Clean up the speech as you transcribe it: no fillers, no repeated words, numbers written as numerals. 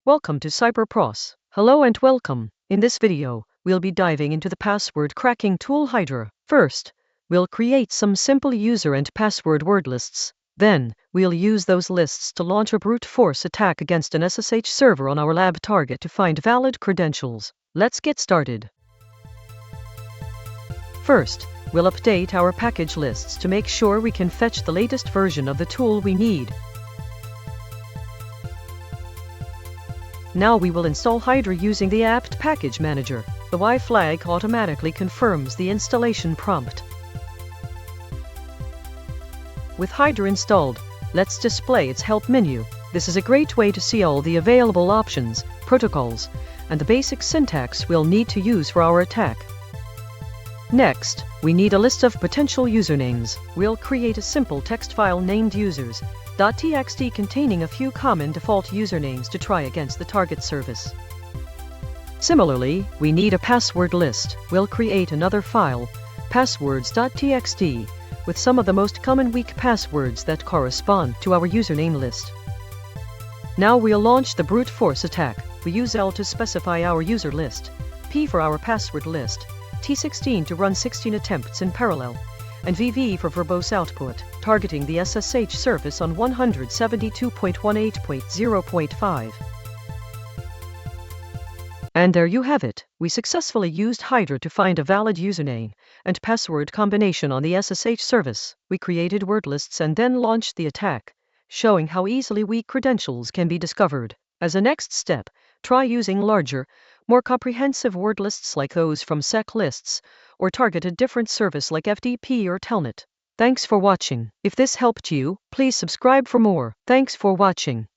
Welcome to CyberPross. Hello and welcome. In this video, we'll be diving into the password cracking tool Hydra. First, we'll create some simple user and password word lists. Then, we'll use those lists to launch a brute force attack against an SSH server on our lab target to find valid credentials. Let's get started. First, we'll update our package lists to make sure we can fetch the latest version of the tool we need. Now we will install Hydra using the apt package manager. The Y flag automatically confirms the installation prompt. With Hydra installed, let's display its help menu. This is a great way to see all the available options, protocols, and the basic syntax we'll need to use for our attack. Next, we need a list of potential usernames. We'll create a simple text file named users.txt containing a few common default usernames to try against the target service. Similarly, we need a password list. We'll create another file, passwords.txt, with some of the most common weak passwords that correspond to our username list. Now we'll launch the brute force attack. We use L to specify our user list, P for our password list, T16 to run 16 attempts in parallel, and VV for verbose output, targeting the SSH service on 172.18.0.5. And there you have it. We successfully used Hydra to find a valid username and password combination on the SSH service. We created word lists and then launched the attack, showing how easily weak credentials can be discovered. As a next step, try using larger, more comprehensive word lists like those from sec lists, or target a different service like FTP or Telnet. Thanks for watching. If this helped you, please subscribe for more. Thanks for watching.